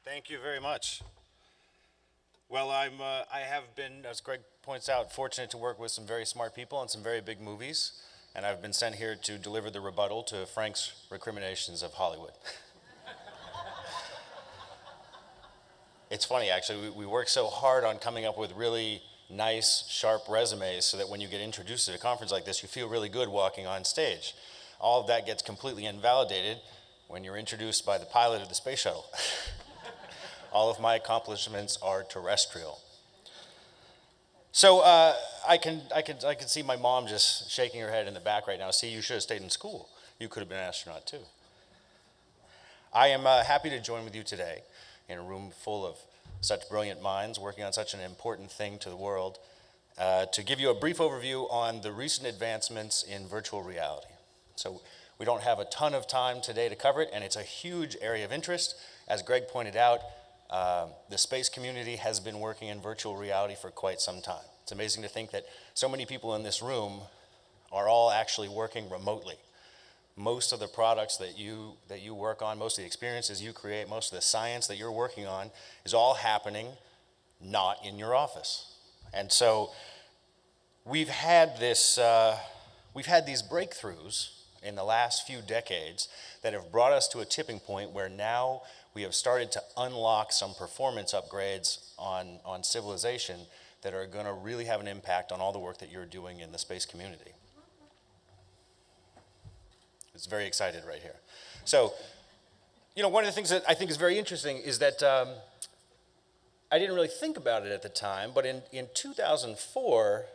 Thank you very much. Well, I have been, as Greg points out, fortunate to work with some very smart people on some very big movies, and I've been sent here to deliver the rebuttal to Frank's recriminations of Hollywood. It's funny, actually, we work so hard on coming up with really nice, sharp resumes so that when you get introduced at a conference like this, you feel really good walking on stage. All of that gets completely invalidated when you're introduced by the pilot of the space shuttle. All of my accomplishments are terrestrial. So I can see my mom just shaking her head in the back right now. See, you should have stayed in school. You could have been an astronaut too. I am happy to join with you today in a room full of such brilliant minds working on such an important thing to the world to give you a brief overview on the recent advancements in virtual reality. So we don't have a ton of time today to cover it, and it's a huge area of interest. As Greg pointed out, the space community has been working in virtual reality for quite some time. It's amazing to think that so many people in this room are all actually working remotely. Most of the products that you work on, most of the experiences you create, most of the science that you're working on is all happening not in your office. And so we've had these breakthroughs in the last few decades that have brought us to a tipping point where now we have started to unlock some performance upgrades on civilization that are going to really have an impact on all the work that you're doing in the space community. It's very excited right here. So, one of the things that I think is very interesting is that I didn't really think about it at the time, but in 2004,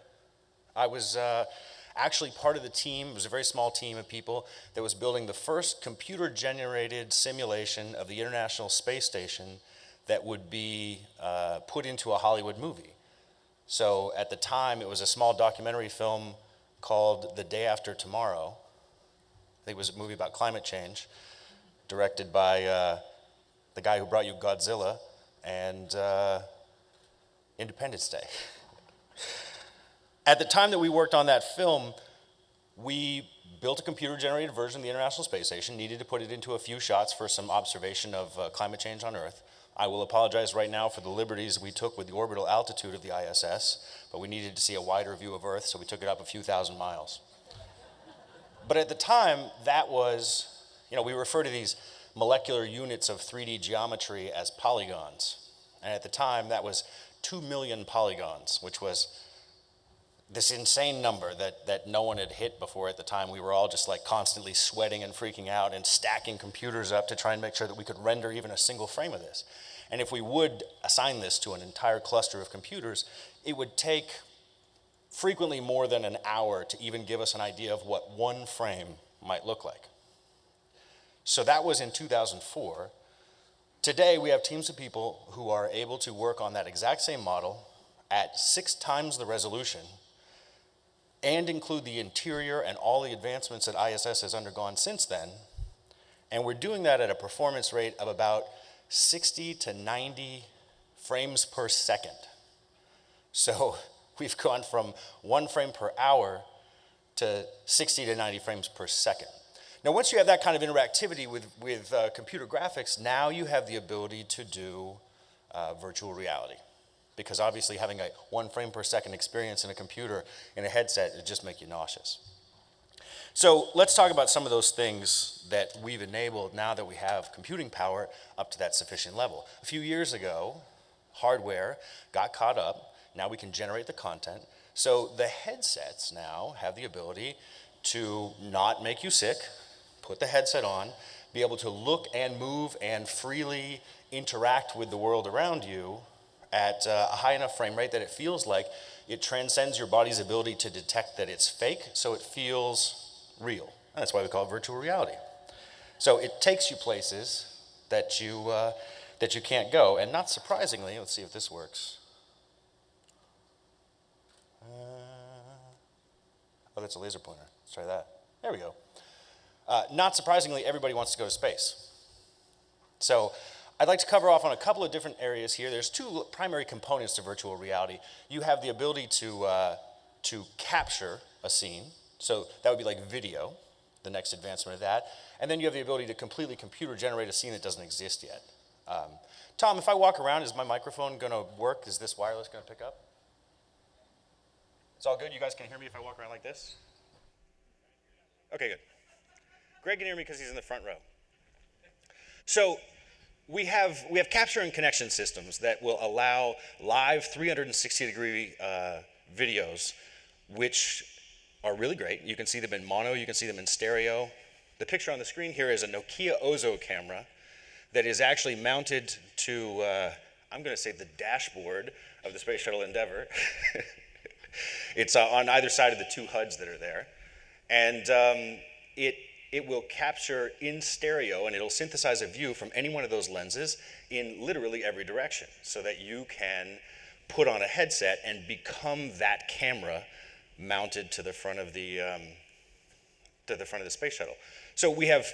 I was actually part of the team. It was a very small team of people that was building the first computer-generated simulation of the International Space Station that would be put into a Hollywood movie. So at the time, it was a small documentary film called The Day After Tomorrow. I think it was a movie about climate change, directed by the guy who brought you Godzilla and Independence Day. At the time that we worked on that film, we built a computer-generated version of the International Space Station, needed to put it into a few shots for some observation of climate change on Earth. I will apologize right now for the liberties we took with the orbital altitude of the ISS, but we needed to see a wider view of Earth, so we took it up a few thousand miles. But at the time, that was, we refer to these molecular units of 3D geometry as polygons. And at the time, that was 2 million polygons, which was this insane number that no one had hit before at the time. We were all just like constantly sweating and freaking out and stacking computers up to try and make sure that we could render even a single frame of this. And if we would assign this to an entire cluster of computers, it would take frequently more than an hour to even give us an idea of what one frame might look like. So that was in 2004. Today, we have teams of people who are able to work on that exact same model at 6 times the resolution and include the interior and all the advancements that ISS has undergone since then. And we're doing that at a performance rate of about 60 to 90 frames per second. So we've gone from 1 frame per hour to 60 to 90 frames per second. Now, once you have that kind of interactivity with computer graphics, now you have the ability to do virtual reality. Because obviously having a 1 frame per second experience in a computer in a headset, it just make you nauseous. So let's talk about some of those things that we've enabled now that we have computing power up to that sufficient level. A few years ago, hardware got caught up. Now we can generate the content. So the headsets now have the ability to not make you sick, put the headset on, be able to look and move and freely interact with the world around you at a high enough frame rate that it feels like it transcends your body's ability to detect that it's fake, so it feels real. And that's why we call it virtual reality. So it takes you places that you can't go. And not surprisingly, let's see if this works. Oh, that's a laser pointer. Let's try that. There we go. Not surprisingly, everybody wants to go to space. So I'd like to cover off on a couple of different areas here. There's 2 primary components to virtual reality. You have the ability to capture a scene. So that would be like video, the next advancement of that. And then you have the ability to completely computer generate a scene that doesn't exist yet. Tom, if I walk around, is my microphone going to work? Is this wireless going to pick up? It's all good? You guys can hear me if I walk around like this? Okay, good. Greg can hear me because he's in the front row. So we have capture and connection systems that will allow live 360-degree videos, which are really great. You can see them in mono, you can see them in stereo. The picture on the screen here is a Nokia Ozo camera that is actually mounted to, I'm going to say, the dashboard of the Space Shuttle Endeavour. It's on either side of the two HUDs that are there. And it will capture in stereo, and it'll synthesize a view from any one of those lenses in literally every direction, so that you can put on a headset and become that camera mounted to the front of the space shuttle. So we have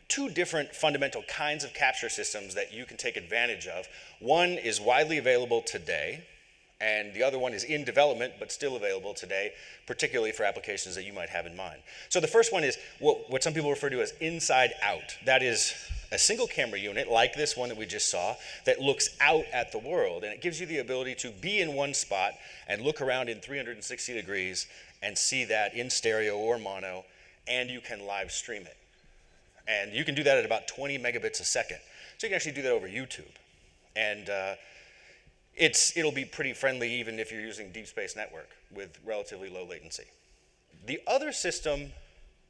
two different fundamental kinds of capture systems that you can take advantage of. One is widely available today, and the other one is in development but still available today, particularly for applications that you might have in mind. So the first one is what some people refer to as inside out. That is a single camera unit like this one that we just saw that looks out at the world, and it gives you the ability to be in one spot and look around in 360 degrees and see that in stereo or mono, and you can live stream it. And you can do that at about 20 megabits a second. So you can actually do that over YouTube. And it'll be pretty friendly even if you're using Deep Space Network with relatively low latency. The other system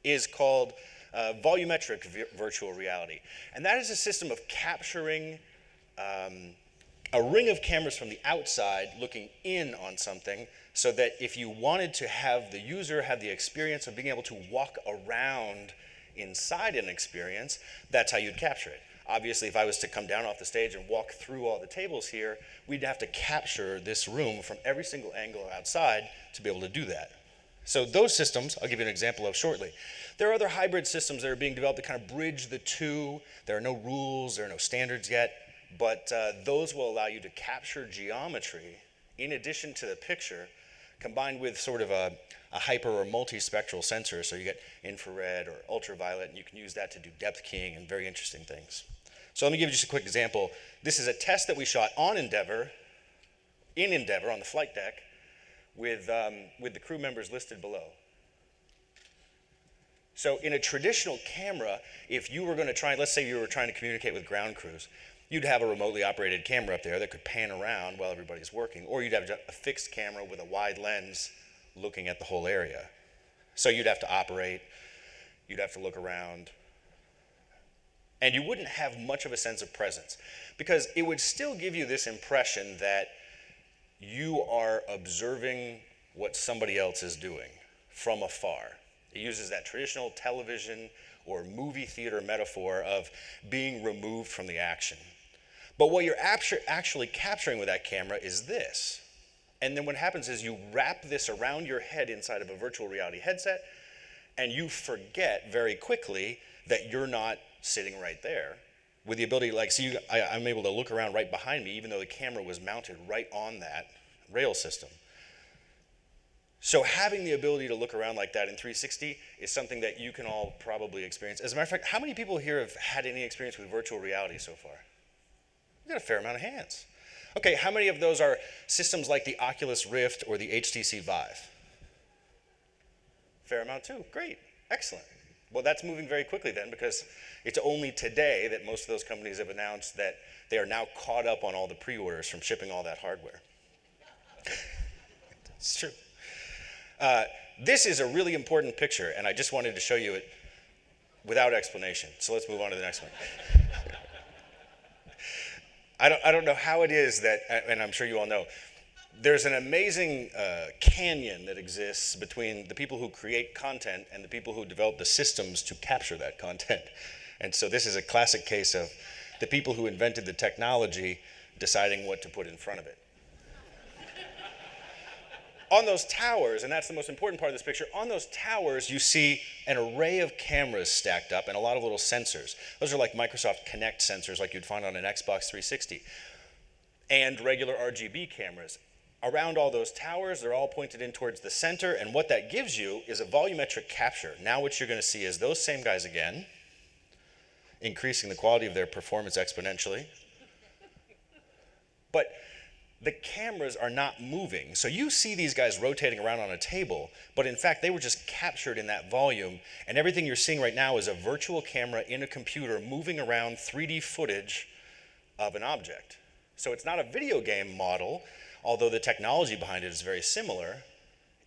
is called volumetric virtual reality. And that is a system of capturing a ring of cameras from the outside looking in on something, so that if you wanted to have the user have the experience of being able to walk around inside an experience, that's how you'd capture it. Obviously, if I was to come down off the stage and walk through all the tables here, we'd have to capture this room from every single angle outside to be able to do that. So those systems, I'll give you an example of shortly. There are other hybrid systems that are being developed to kind of bridge the two. There are no rules, there are no standards yet, but those will allow you to capture geometry in addition to the picture, combined with sort of a hyper or multispectral sensor, so you get infrared or ultraviolet, and you can use that to do depth keying and very interesting things. So let me give you just a quick example. This is a test that we shot on Endeavour, in Endeavour on the flight deck, with the crew members listed below. So in a traditional camera, if you were going to try, let's say you were trying to communicate with ground crews, you'd have a remotely operated camera up there that could pan around while everybody's working, or you'd have a fixed camera with a wide lens looking at the whole area. So you'd have to operate, you'd have to look around, and you wouldn't have much of a sense of presence, because it would still give you this impression that you are observing what somebody else is doing from afar. It uses that traditional television or movie theater metaphor of being removed from the action. But what you're actually capturing with that camera is this. And then what happens is you wrap this around your head inside of a virtual reality headset, and you forget very quickly that you're not sitting right there. With the ability, like, see, I'm able to look around right behind me, even though the camera was mounted right on that rail system. So having the ability to look around like that in 360 is something that you can all probably experience. As a matter of fact, how many people here have had any experience with virtual reality so far? We've got a fair amount of hands. Okay, how many of those are systems like the Oculus Rift or the HTC Vive? Fair amount too. Great. Excellent. Well, that's moving very quickly then, because it's only today that most of those companies have announced that they are now caught up on all the pre-orders from shipping all that hardware. It's true. This is a really important picture, and I just wanted to show you it without explanation. So let's move on to the next one. I don't know how it is that, and I'm sure you all know, there's an amazing canyon that exists between the people who create content and the people who develop the systems to capture that content. And so this is a classic case of the people who invented the technology deciding what to put in front of it. On those towers, and that's the most important part of this picture, on those towers you see an array of cameras stacked up and a lot of little sensors. Those are like Microsoft Kinect sensors like you'd find on an Xbox 360, and regular RGB cameras. Around all those towers, they're all pointed in towards the center, and what that gives you is a volumetric capture. Now what you're going to see is those same guys again, increasing the quality of their performance exponentially. But the cameras are not moving. So you see these guys rotating around on a table, but in fact, they were just captured in that volume. And everything you're seeing right now is a virtual camera in a computer moving around 3D footage of an object. So it's not a video game model, although the technology behind it is very similar.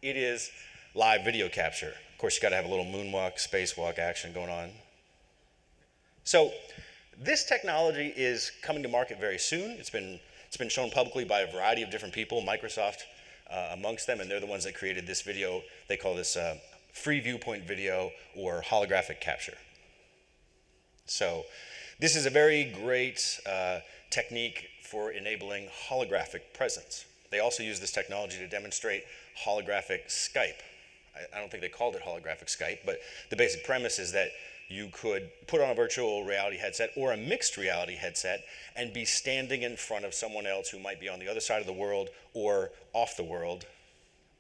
It is live video capture. Of course, you gotta have a little moonwalk, spacewalk action going on. So this technology is coming to market very soon. It's been shown publicly by a variety of different people, Microsoft amongst them, and they're the ones that created this video. They call this free viewpoint video or holographic capture. So this is a very great technique for enabling holographic presence. They also use this technology to demonstrate holographic Skype. I don't think they called it holographic Skype, but the basic premise is that you could put on a virtual reality headset or a mixed reality headset and be standing in front of someone else who might be on the other side of the world or off the world,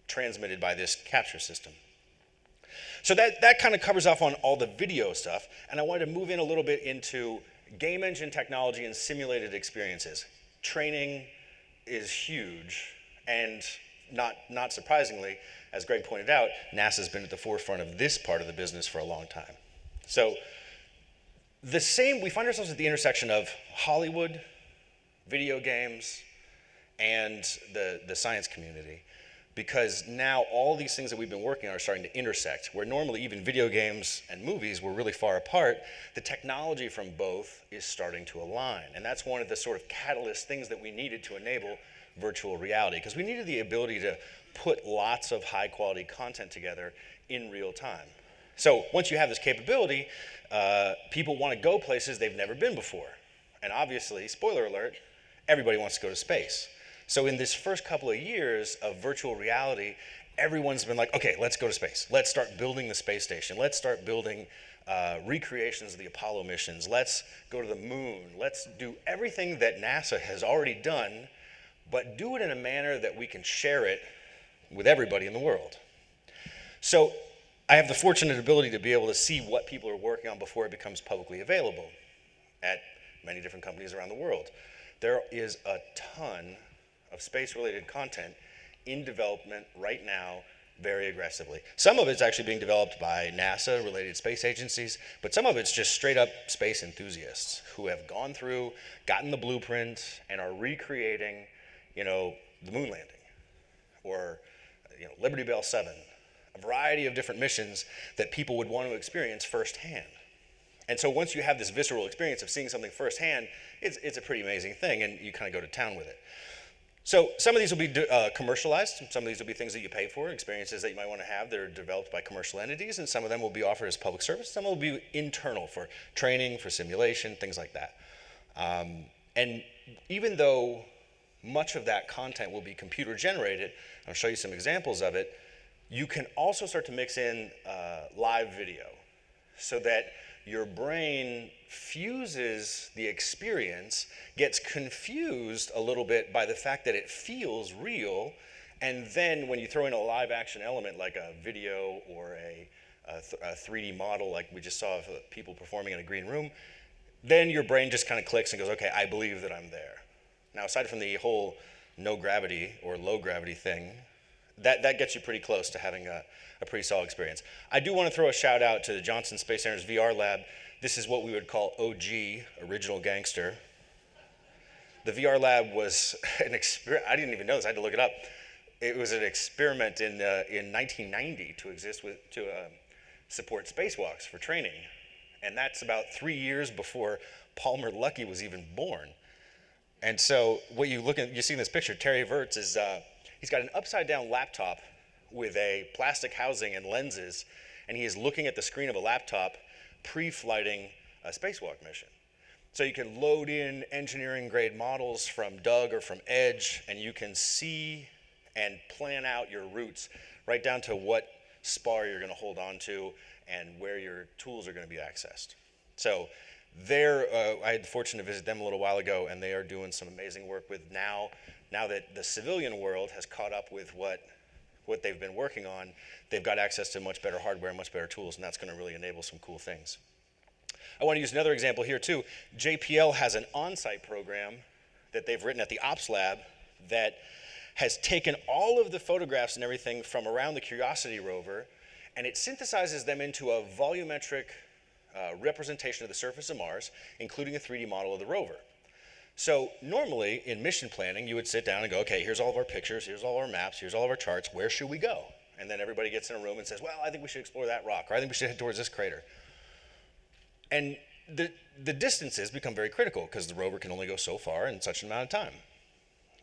transmitted by this capture system. So that kind of covers off on all the video stuff, and I wanted to move in a little bit into game engine technology and simulated experiences. Training is huge, and not surprisingly, as Greg pointed out, NASA's been at the forefront of this part of the business for a long time. So we find ourselves at the intersection of Hollywood, video games, and the science community, because now all these things that we've been working on are starting to intersect, where normally even video games and movies were really far apart. The technology from both is starting to align, and that's one of the sort of catalyst things that we needed to enable virtual reality, because we needed the ability to put lots of high quality content together in real time. So once you have this capability, people want to go places they've never been before. And obviously, spoiler alert, everybody wants to go to space. So in this first couple of years of virtual reality, everyone's been like, okay, let's go to space. Let's start building the space station. Let's start building recreations of the Apollo missions. Let's go to the moon. Let's do everything that NASA has already done, but do it in a manner that we can share it with everybody in the world. So I have the fortunate ability to be able to see what people are working on before it becomes publicly available at many different companies around the world. There is a ton of space-related content in development right now very aggressively. Some of it's actually being developed by NASA, related space agencies, but some of it's just straight up space enthusiasts who have gone through, gotten the blueprint, and are recreating, the moon landing, or Liberty Bell 7, a variety of different missions that people would want to experience firsthand. And so once you have this visceral experience of seeing something firsthand, it's a pretty amazing thing, and you kind of go to town with it. So some of these will be commercialized. Some of these will be things that you pay for, experiences that you might want to have that are developed by commercial entities, and some of them will be offered as public service. Some will be internal for training, for simulation, things like that. And even though much of that content will be computer generated, I'll show you some examples of it, you can also start to mix in live video so that your brain fuses the experience, gets confused a little bit by the fact that it feels real, and then when you throw in a live action element like a video or a 3D model like we just saw of people performing in a green room, then your brain just kind of clicks and goes, okay, I believe that I'm there. Now, aside from the whole no gravity or low gravity thing, that gets you pretty close to having a pretty solid experience. I do want to throw a shout out to the Johnson Space Center's VR lab. This is what we would call OG, Original Gangster. The VR lab was an experiment. I didn't even know this, I had to look it up. It was an experiment in 1990 to support spacewalks for training. And that's about 3 years before Palmer Luckey was even born. And so what you see in this picture, Terry Virts is, he's got an upside down laptop with a plastic housing and lenses, and he is looking at the screen of a laptop pre-flighting a spacewalk mission. So you can load in engineering grade models from Doug or from Edge, and you can see and plan out your routes right down to what spar you're going to hold on to and where your tools are going to be accessed. So I had the fortune to visit them a little while ago, and they are doing some amazing work with now that the civilian world has caught up with what they've been working on. They've got access to much better hardware and much better tools, and that's going to really enable some cool things. I want to use another example here too. JPL has an on-site program that they've written at the Ops Lab that has taken all of the photographs and everything from around the Curiosity rover, and it synthesizes them into a volumetric representation of the surface of Mars, including a 3D model of the rover. So normally in mission planning, you would sit down and go, okay, here's all of our pictures, here's all of our maps, here's all of our charts, where should we go? And then everybody gets in a room and says, well, I think we should explore that rock, or I think we should head towards this crater. And the distances become very critical because the rover can only go so far in such an amount of time.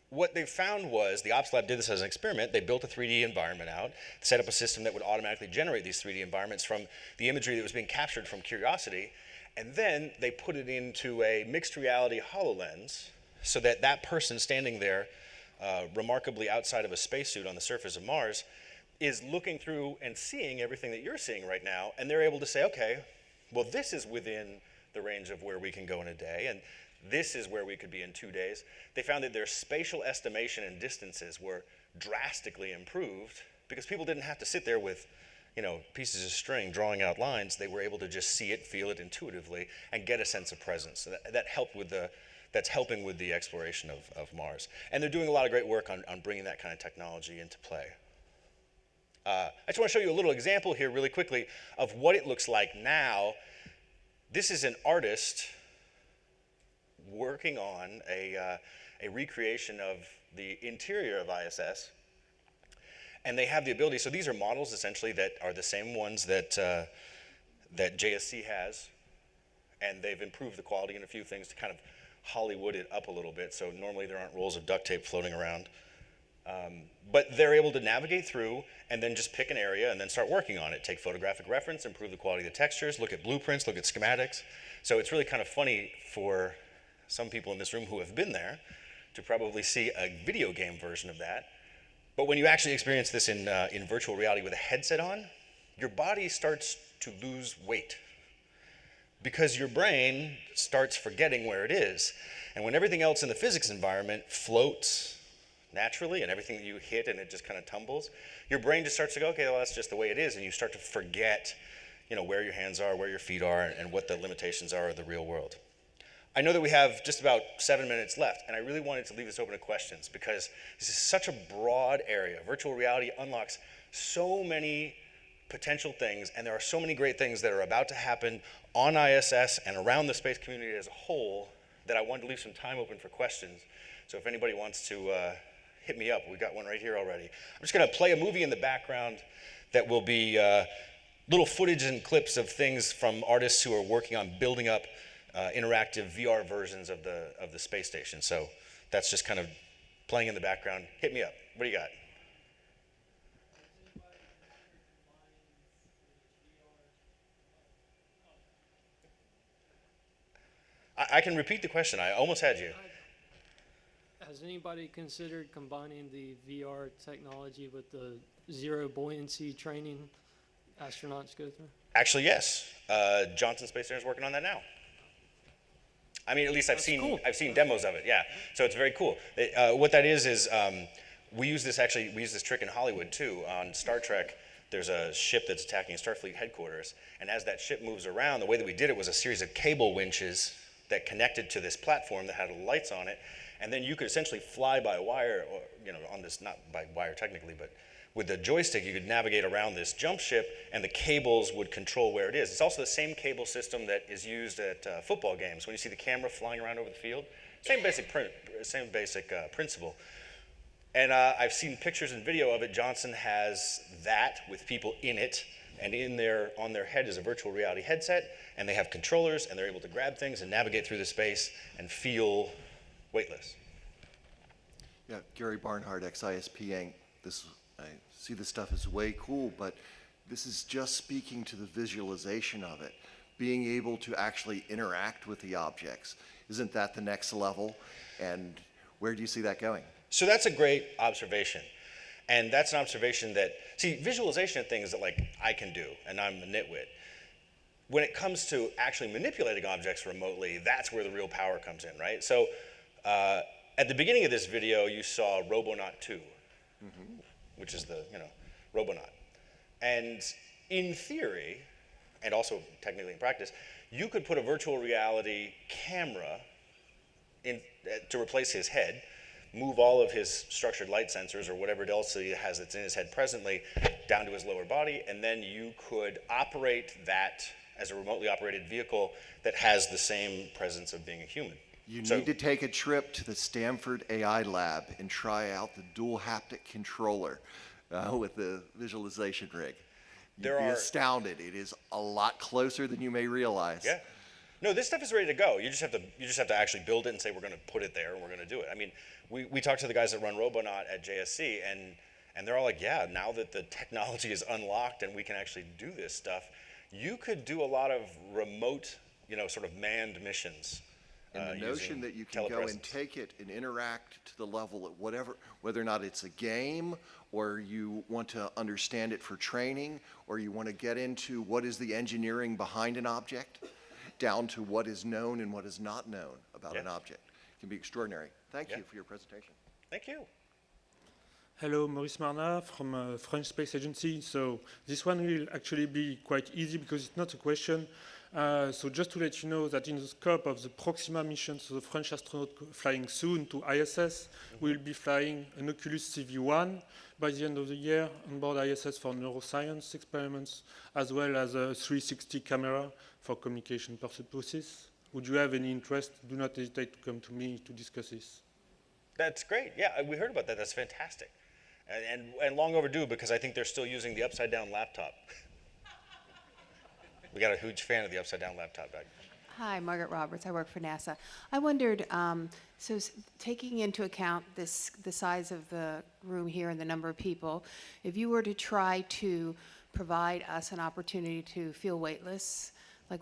What they found was, the Ops Lab did this as an experiment, they built a 3D environment out, set up a system that would automatically generate these 3D environments from the imagery that was being captured from Curiosity, and then they put it into a mixed reality HoloLens so that that person standing there, remarkably outside of a spacesuit on the surface of Mars, is looking through and seeing everything that you're seeing right now, and they're able to say, okay, well, this is within the range of where we can go in a day, and this is where we could be in 2 days. They found that their spatial estimation and distances were drastically improved because people didn't have to sit there with, pieces of string drawing out lines. They were able to just see it, feel it intuitively, and get a sense of presence. So that's helping with the exploration of Mars. And they're doing a lot of great work on bringing that kind of technology into play. I just want to show you a little example here really quickly of what it looks like now. This is an artist working on a recreation of the interior of ISS. And they have the ability, so these are models essentially that are the same ones that JSC has. And they've improved the quality in a few things to kind of Hollywood it up a little bit. So normally there aren't rolls of duct tape floating around. But they're able to navigate through and then just pick an area and then start working on it. Take photographic reference, improve the quality of the textures, look at blueprints, look at schematics. So it's really kind of funny for some people in this room who have been there to probably see a video game version of that. But when you actually experience this in virtual reality with a headset on, your body starts to lose weight because your brain starts forgetting where it is. And when everything else in the physics environment floats naturally and everything that you hit and it just kind of tumbles, your brain just starts to go, okay, well, that's just the way it is. And you start to forget, where your hands are, where your feet are, and what the limitations are of the real world. I know that we have just about 7 minutes left, and I really wanted to leave this open to questions because this is such a broad area. Virtual reality unlocks so many potential things, and there are so many great things that are about to happen on ISS and around the space community as a whole that I wanted to leave some time open for questions. So if anybody wants to hit me up, we've got one right here already. I'm just going to play a movie in the background that will be little footage and clips of things from artists who are working on building up interactive VR versions of the space station. So that's just kind of playing in the background. Hit me up. What do you got? I can repeat the question. I almost had you. Has anybody considered combining the VR technology with the zero buoyancy training astronauts go through? Actually, yes. Johnson Space Center is working on that now. I mean, at least I've seen demos of it. Yeah. So it's very cool. What that is we use this trick in Hollywood too. On Star Trek, there's a ship that's attacking Starfleet headquarters, and as that ship moves around, the way that we did it was a series of cable winches that connected to this platform that had lights on it, and then you could essentially fly by wire, or on this, not by wire technically, but with the joystick, you could navigate around this jump ship, and the cables would control where it is. It's also the same cable system that is used at football games. When you see the camera flying around over the field, same basic principle. And I've seen pictures and video of it. Johnson has that with people in it, and on their head is a virtual reality headset, and they have controllers, and they're able to grab things and navigate through the space and feel weightless. Yeah, Gary Barnhart, XISP Inc. I see this stuff as way cool, but this is just speaking to the visualization of it, being able to actually interact with the objects. Isn't that the next level? And where do you see that going? So that's a great observation. And that's an observation that, visualization of things that I can do, and I'm a nitwit. When it comes to actually manipulating objects remotely, that's where the real power comes in, right? So at the beginning of this video, you saw Robonaut 2. Mm-hmm. Which is the, Robonaut. And in theory, and also technically in practice, you could put a virtual reality camera to replace his head, move all of his structured light sensors or whatever else he has that's in his head presently down to his lower body, and then you could operate that as a remotely operated vehicle that has the same presence of being a human. You need to take a trip to the Stanford AI lab and try out the dual haptic controller with the visualization rig. You'd be astounded. It is a lot closer than you may realize. Yeah. No, this stuff is ready to go. You just have to actually build it and say we're going to put it there and we're going to do it. I mean, we talked to the guys that run Robonaut at JSC, and they're all like, yeah, now that the technology is unlocked and we can actually do this stuff, you could do a lot of remote, sort of manned missions. And the notion that you can go and take it and interact to the level of whether or not it's a game, or you want to understand it for training, or you want to get into what is the engineering behind an object, down to what is known and what is not known about an object, can be extraordinary. Thank you for your presentation. Thank you. Hello, Maurice Marnat from French Space Agency. So this one will actually be quite easy because it's not a question. So just to let you know that in the scope of the Proxima mission, so the French astronaut flying soon to ISS, will be flying an Oculus CV1 by the end of the year on board ISS for neuroscience experiments, as well as a 360 camera for communication purposes. Would you have any interest? Do not hesitate to come to me to discuss this. That's great. Yeah, we heard about that. That's fantastic. And long overdue, because I think they're still using the upside-down laptop. We got a huge fan of the upside-down laptop back. Hi, Margaret Roberts. I work for NASA. I wondered, taking into account the size of the room here and the number of people, if you were to try to provide us an opportunity to feel weightless, like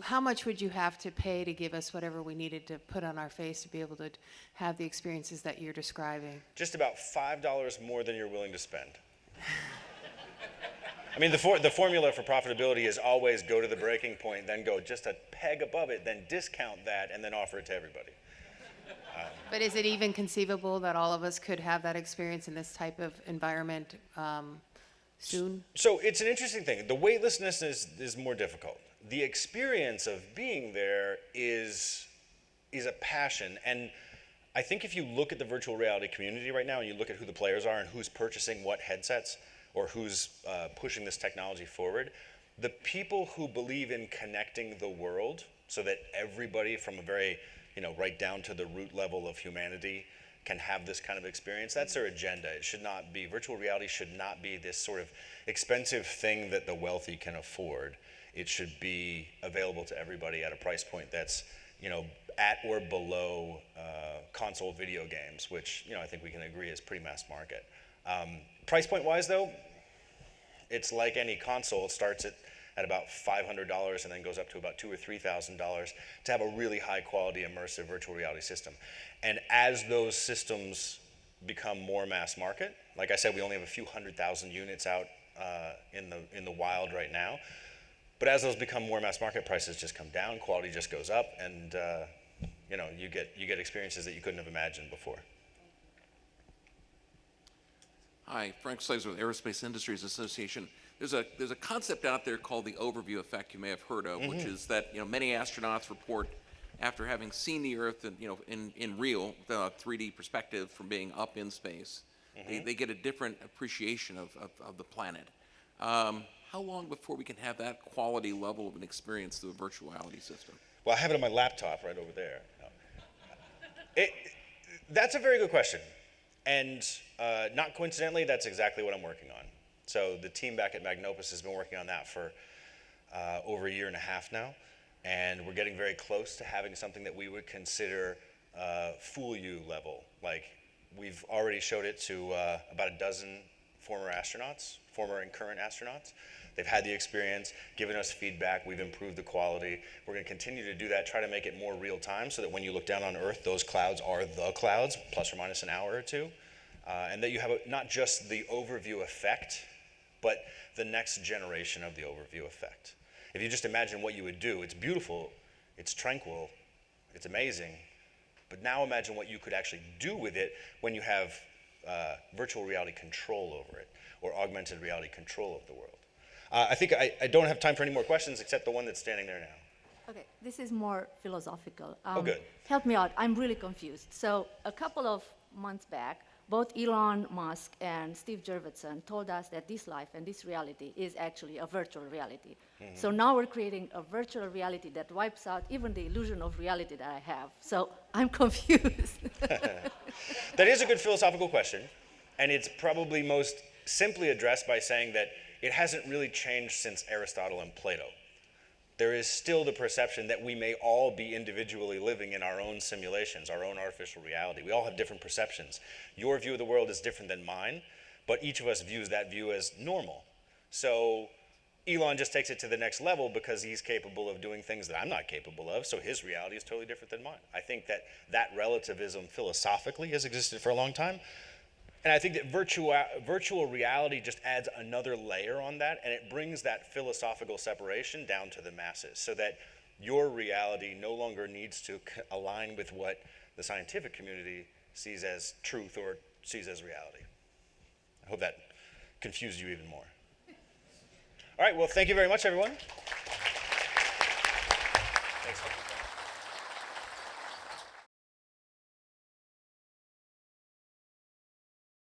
how much would you have to pay to give us whatever we needed to put on our face to be able to have the experiences that you're describing? Just about $5 more than you're willing to spend. I mean, the formula for profitability is always go to the breaking point, then go just a peg above it, then discount that, and then offer it to everybody. But is it even conceivable that all of us could have that experience in this type of environment soon? So it's an interesting thing. The weightlessness is more difficult. The experience of being there is a passion. And I think if you look at the virtual reality community right now and you look at who the players are and who's purchasing what headsets or who's pushing this technology forward, the people who believe in connecting the world so that everybody from a very, right down to the root level of humanity can have this kind of experience, that's their agenda. It should not be, virtual reality should not be this sort of expensive thing that the wealthy can afford. It should be available to everybody at a price point that's, at or below console video games, which, I think we can agree is pretty mass market. Price point wise though, it's like any console. It starts at about $500 and then goes up to about $2,000 or $3,000 to have a really high quality immersive virtual reality system. And as those systems become more mass market, like I said, we only have a few 100,000 units out in the wild right now. But as those become more mass market, prices just come down, quality just goes up, and you get experiences that you couldn't have imagined before. Hi, Frank Slaves with Aerospace Industries Association. There's a concept out there called the overview effect you may have heard of, which is that many astronauts report after having seen the Earth in real 3D perspective from being up in space, they get a different appreciation of the planet. How long before we can have that quality level of an experience through a virtual reality system? Well, I have it on my laptop right over there. That's a very good question. And not coincidentally, that's exactly what I'm working on. So the team back at Magnopus has been working on that for over a year and a half now. And we're getting very close to having something that we would consider full U level. Like, we've already showed it to about a dozen former and current astronauts. They've had the experience, given us feedback, we've improved the quality. We're going to continue to do that, try to make it more real time so that when you look down on Earth, those clouds are the clouds, plus or minus an hour or two. And that you have not just the overview effect, but the next generation of the overview effect. If you just imagine what you would do, it's beautiful, it's tranquil, it's amazing, but now imagine what you could actually do with it when you have virtual reality control over it, or augmented reality control of the world. I think I don't have time for any more questions except the one that's standing there now. Okay, this is more philosophical. Good. Help me out. I'm really confused. So a couple of months back, both Elon Musk and Steve Jurvetson told us that this life and this reality is actually a virtual reality. So now we're creating a virtual reality that wipes out even the illusion of reality that I have. So I'm confused. That is a good philosophical question, and it's probably most simply addressed by saying that it hasn't really changed since Aristotle and Plato. There is still the perception that we may all be individually living in our own simulations, our own artificial reality. We all have different perceptions. Your view of the world is different than mine, but each of us views that view as normal. So Elon just takes it to the next level because he's capable of doing things that I'm not capable of, so his reality is totally different than mine. I think that that relativism philosophically has existed for a long time. And I think that virtual reality just adds another layer on that, and it brings that philosophical separation down to the masses so that your reality no longer needs to align with what the scientific community sees as truth or sees as reality. I hope that confused you even more. All right, well, thank you very much, everyone. Thanks.